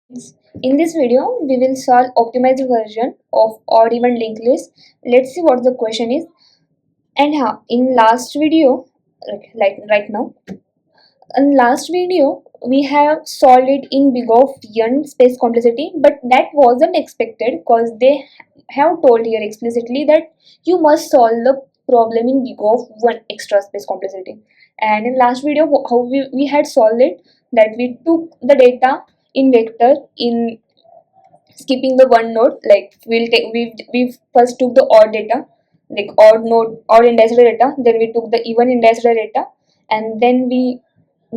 In this video, we will solve optimized version of odd even linked list. Let's see what the question is. And how in last video, like right now, in last video we have solved it in big of n space complexity, but that wasn't expected because they have told here explicitly that you must solve the problem in big of one extra space complexity. And in last video, how we had solved it, that we took the data in vector in skipping the one node. Like we first took the odd data, like odd indexed data, then we took the even indexed data, and then we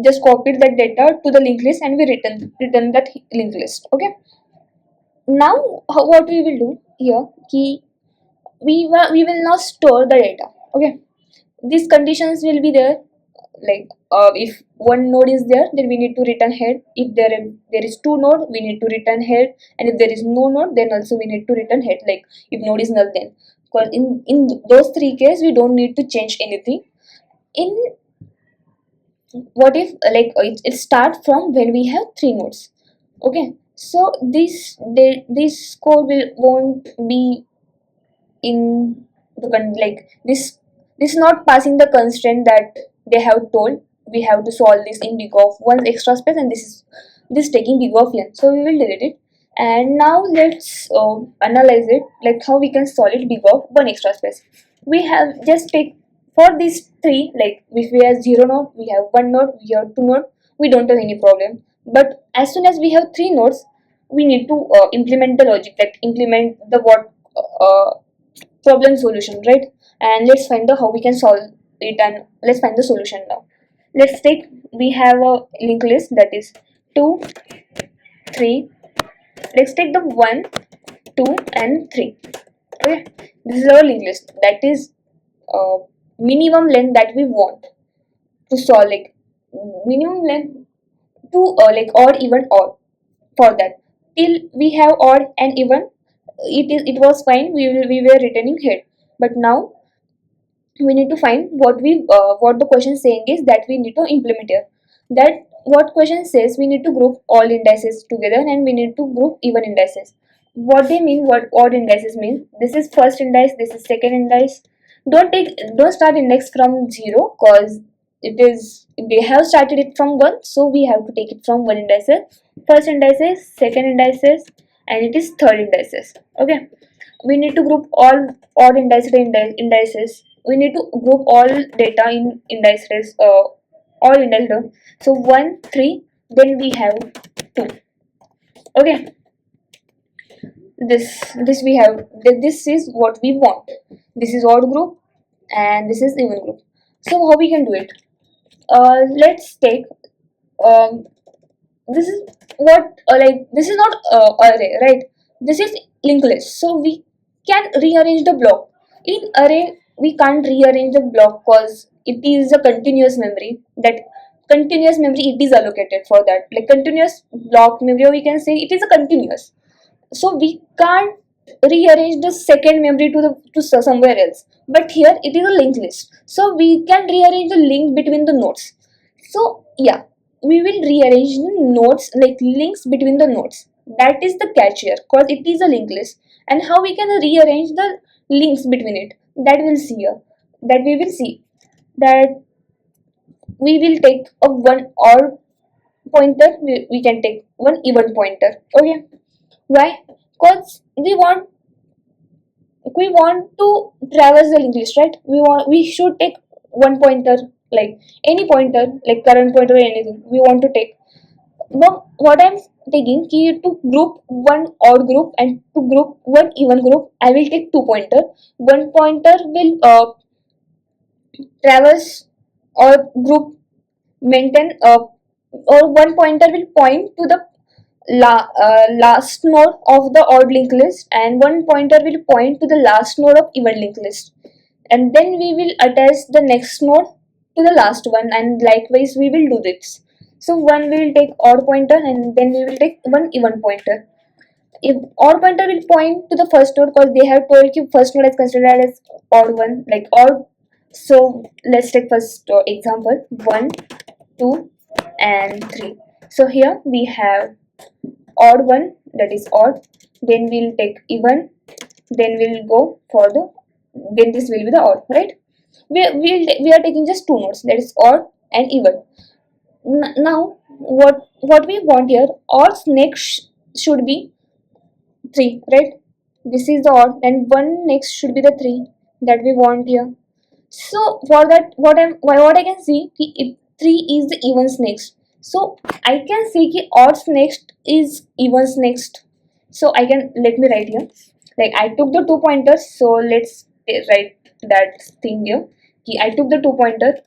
just copied that data to the linked list and we return that linked list. Okay, now what we will do here, key we will not store the data. Okay, these conditions will be there. Like if one node is there, then we need to return head. If there is two node, we need to return head, and if there is no node, then also we need to return head. Like if node is null, then because in those three cases we don't need to change anything. In what if it starts from when we have three nodes. Okay, so this code won't be in the this not passing the constraint that they have told. We have to solve this in big of one extra space, and this taking big of n, so we will delete it. And now let's analyze it, like how we can solve it big of one extra space. We have just take for these three, like if we have zero node, we have one node, we have two node, we don't have any problem. But as soon as we have three nodes, we need to implement the logic, like implement the what problem solution, right? And let's find the how we can solve it, and let's find the solution now. Let's take, we have a linked list that is 2 3. Let's take the 1 2 and 3. Okay, this is our linked list, that is minimum length that we want to solve, like minimum length to like odd even odd. For that, till we have odd and even, it was fine, we were returning head. But now we need to find what the question saying is that we need to implement here. That what question says, we need to group all indices together and we need to group even indices. What they mean, what odd indices mean, this is first index, this is second index. Don't start index from 0, cause they have started it from 1, so we have to take it from 1 indices, first indices, second indices, and it is third indices. Okay, we need to group all odd indices. We need to group all data in indices, all indices. So 1 3, then we have 2. Okay, this we have, this is what we want. This is odd group and this is even group. So how we can do it? Let's take um, this is what like this is not array, right? This is linked list, so we can rearrange the block. In array we can't rearrange the block because it is a continuous memory. That continuous memory, it is allocated for that, like continuous block memory, or we can say it is a continuous. So we can't rearrange the second memory to somewhere else. But here it is a linked list, so we can rearrange the link between the nodes. So yeah, we will rearrange the nodes, like links between the nodes. That is the catch here, because it is a linked list. And how we can rearrange the links between it, that we'll see here. That we will see that we will take a one odd pointer, we can take one even pointer. Okay, why? Because we want to traverse the linked list, right? We should take one pointer, like any pointer, like current pointer or anything we want to take. But what I'm taking key to group one odd group and to group one even group, I will take two pointer. One pointer will traverse or group maintain or one pointer will point to the last node of the odd linked list, and one pointer will point to the last node of even linked list, and then we will attach the next node to the last one, and likewise we will do this. So one will take odd pointer and then we will take one even pointer. If odd pointer will point to the first node, because they have told you first node is considered as odd one, like odd. So let's take first example 1 2 and 3. So here we have odd one, that is odd, then we'll take even, then we'll go for the, then this will be the odd, right? We are taking just two nodes, that is odd and even. Now what we want here, odd's next should be 3, right? This is the odd and 1 next should be the 3 that we want here. So for that, what I can see, if 3 is the evens next, so I can see ki odds next is evens next. So I can, let me write here, like I took the 2 pointers, so let's write that thing here ki I took the 2 pointer,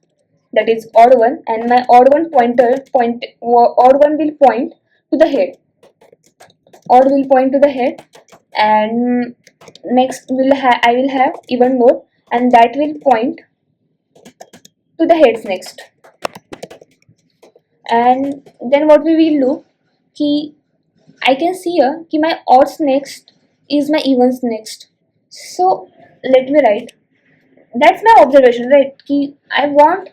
that is odd one, and my odd one odd one will point to the head, odd will point to the head, and next I will have even node, and that will point to the heads next. And then what we will do, ki I can see here ki my odds next is my evens next. So let me write, that's my observation, right? Ki I want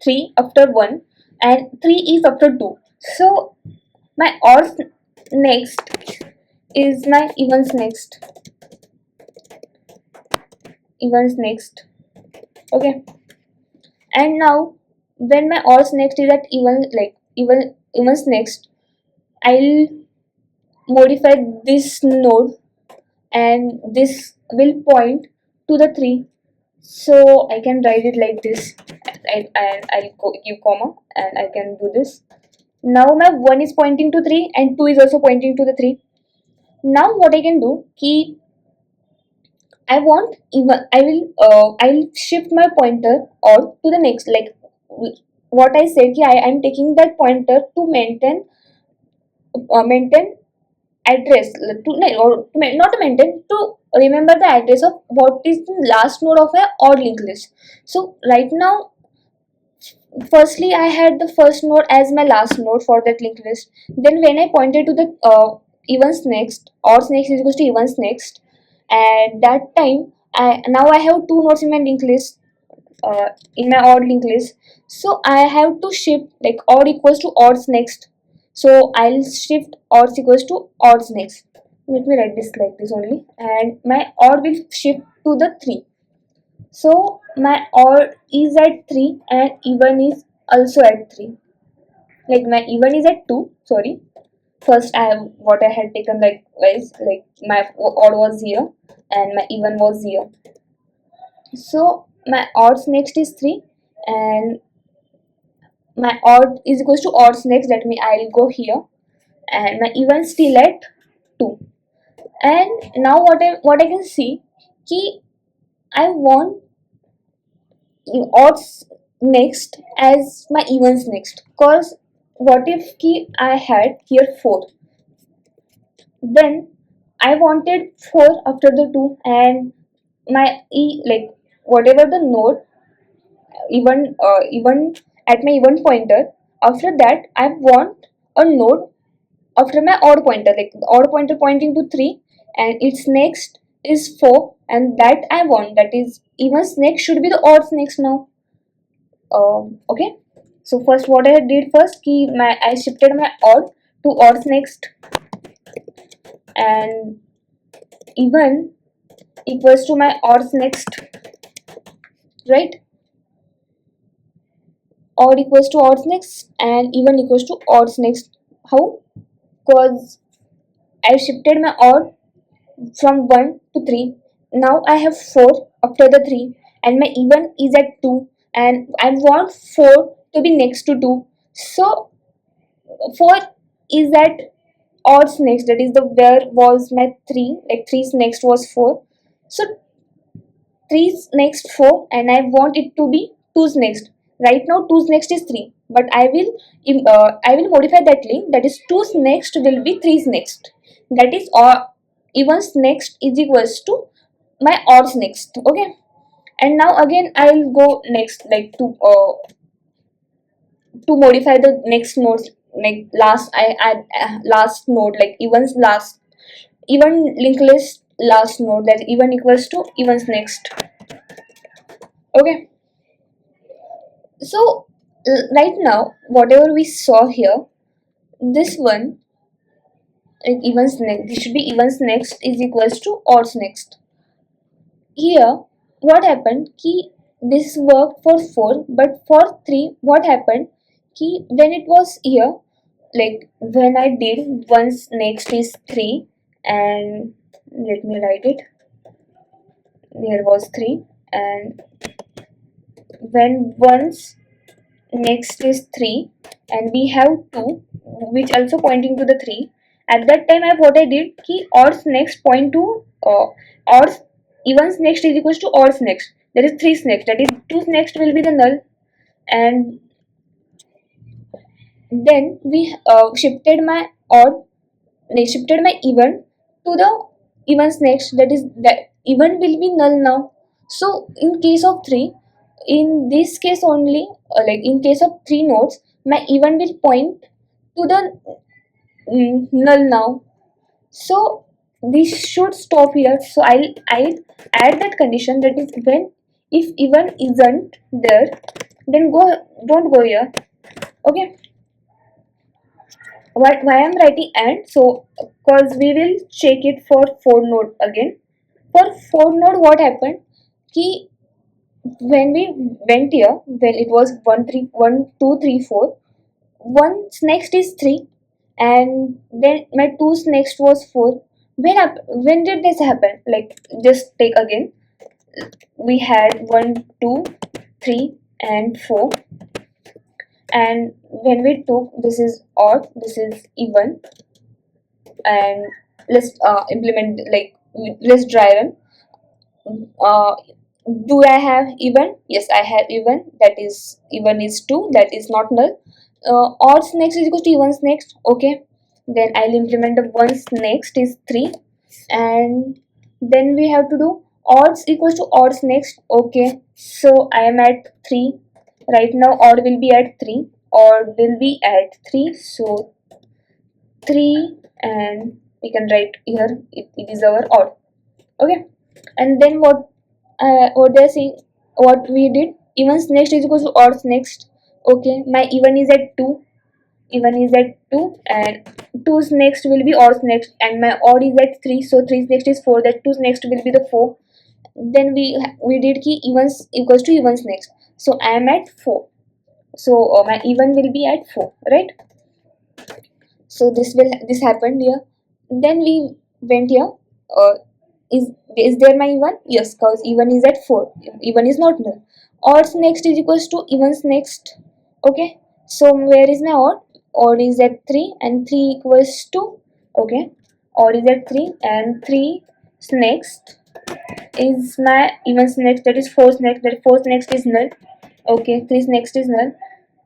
3 after 1 and 3 is after 2. So my odds next is my evens next. Evens next. Okay. And now when my odds next is at evens next, I'll modify this node and this will point to the 3. So I can write it like this, and I'll give comma and I can do this. Now my 1 is pointing to 3 and 2 is also pointing to the 3. Now what I can do, ki I want even, I'll shift my pointer or to the next, like what I said, ki I'm taking that pointer to maintain address, not to maintain, to remember the address of what is the last node of a odd linked list. So right now, firstly I had the first node as my last node for that linked list. Then when I pointed to the evens next, odds next is equals to evens next, and that time I have two nodes in my linked list, in my odd linked list. So I have to shift, like odd equals to odds next. So I'll shift odds equals to odds next. Let me write this like this only, and my odd will shift to the 3. So my odd is at 3 and even is also at 3. Like my even is at 2. Sorry. First I have what I had taken like was like my odd was here and my even was here. So my odds next is 3 and my odd is equals to odds next, that means I'll go here, and my even still at 2. And now what I can see, ki I want odds next as my evens next, cause what if ki I had here 4, then I wanted 4 after the 2, and my like whatever the node even at my even pointer, after that I want a node after my odd pointer, like the odd pointer pointing to 3 and its next is 4, and that I want, that is evens next should be the odds next now. Okay, so first what I did first, ki I shifted my odd to odds next, and even equals to my odds next, right? Odd equals to odds next and even equals to odds next. How? Because I shifted my odd from 1 to 3. Now I have 4 after the 3 and my even is at 2, and I want 4 to be next to 2. So 4 is at odds next, that is the where was my 3, like 3's next was 4. So 3's next 4 and I want it to be 2's next. Right now 2's next is 3, but I will modify that link, that is 2's next will be 3's next, that is evens next is equals to my odds next. Okay, and now again I'll go next, like to modify the next nodes, like last I add last node, like evens last, even linked list last node, that even equals to evens next. Okay, so right now whatever we saw here, this one like evens next, this should be evens next is equals to odds next. Here what happened ki this worked for 4, but for 3 what happened ki when it was here, like when I did once next is 3, and let me write it, there was 3, and when once next is 3 and we have 2 which also pointing to the 3, at that time what I did ki odds next point to odds, evens next is equals to odds next, there is 3's next, that is 2's next will be the null, and then we shifted my odd, shifted my even to the evens next, that is that even will be null now. So in case of 3, in this case only, like in case of 3 nodes, my even will point to the null now. So this should stop here, so I'll add that condition, that is when if even isn't there, then go, don't go here. Okay, why I'm writing and, so because we will check it for 4 node again. For 4 node what happened ki when we went here, when it was 1 3 1 2 3 4, one's next is 3 and then my two's next was 4. When did this happen, like just take again, we had 1 2 3 and 4, and when we took, this is odd, this is even, and let's implement, like let's try run. uh, do I have even? Yes, I have even, that is even is 2, that is not null. Odds next is equal to evens next. Okay, then I'll implement the ones next is 3, and then we have to do odds equals to odds next. Okay, so I am at 3 right now, odd will be at 3, odd will be at 3, so 3, and we can write here it is our odd. Okay, and then what they're saying, what we did, evens next is equals to odds next. Okay, my even is at 2, even is at 2, and 2's next will be odds next, and my odd is at 3, so 3's next is 4, that 2's next will be the 4. Then we did key evens equals to evens next, so I am at 4, so my even will be at 4, right? So this happened here. Then we went here, uh, is there my even? Yes, because even is at 4, even is not null. Odds next is equals to evens next. Okay, so where is my odd? Odd is at 3 and 3 equals to, okay, odd is at 3 and 3 next is my evens next, that is 4's next, that 4's next is null. Okay, 3's next is null,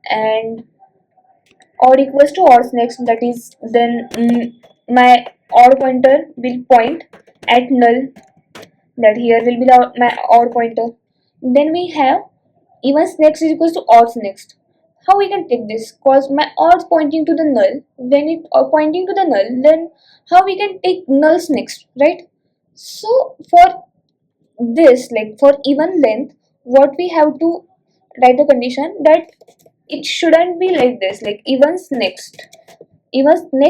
and odd equals to odds next, that is then my odd pointer will point at null, that here will be my odd pointer. Then we have evens next is equals to odds next. How we can take this, cause my odds pointing to the null, when it pointing to the null, then how we can take nulls next, right? So for this, like for even length, what we have to write the condition, that it shouldn't be like this, like evens next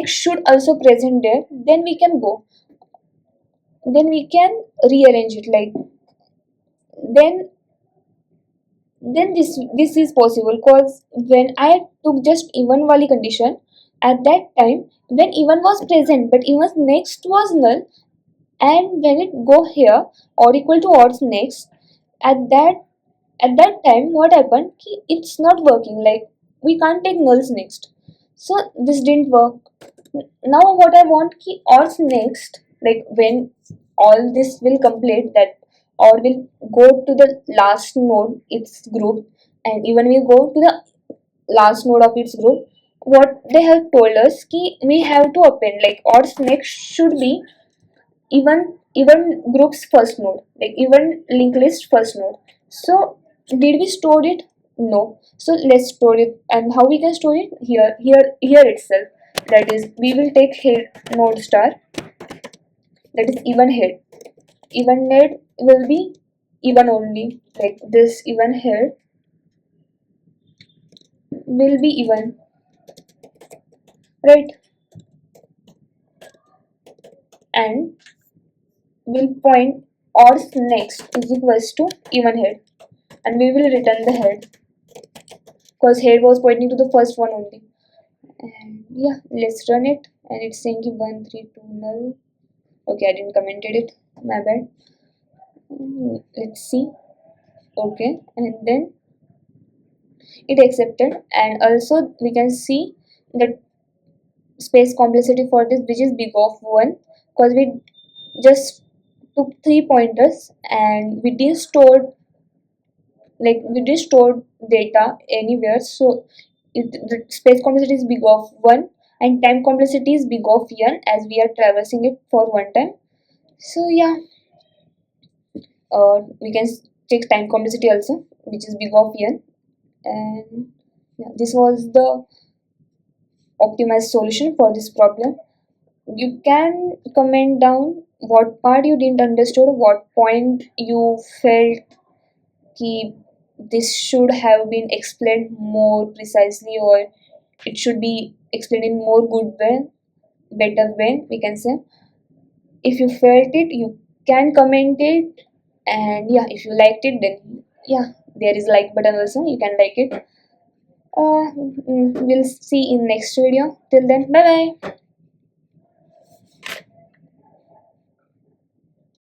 should also present there, then we can go, then we can rearrange it, like then this is possible, because when I took just even wali condition, at that time when even was present but even next was null, and when it go here or equal to odds next, at that time what happened ki it's not working, like we can't take nulls next, so this didn't work. Now what I want ki odds next, like when all this will complete, that or will go to the last node its group, and even we go to the last node of its group, what they have told us ki we have to append, like odds next should be even group's first node, like even linked list first node. So did we store it? No. So let's store it, and how we can store it? Here itself, that is we will take head node star, that is even head will be even only, like this even head will be even, right? and we'll point odds next is equals to even head, and we will return the head because head was pointing to the first one only. And yeah, let's run it, and it's saying 132 null. Okay, I didn't commented it, my bad. Let's see. Okay, and then it accepted, and also we can see the space complexity for this, which is big of 1, because we just took 3 pointers and we didn't store, like we didn't store data anywhere, so the space complexity is big of 1 and time complexity is big of n as we are traversing it for one time. So yeah, we can take time complexity also, which is big of n. And yeah, this was the optimized solution for this problem. You can comment down what part you didn't understood, what point you felt ki this should have been explained more precisely, or it should be explained in more good way, better way, we can say. If you felt it, you can comment it, and yeah, if you liked it, then yeah, there is like button also, you can like it. We'll see in next video. Till then, bye bye.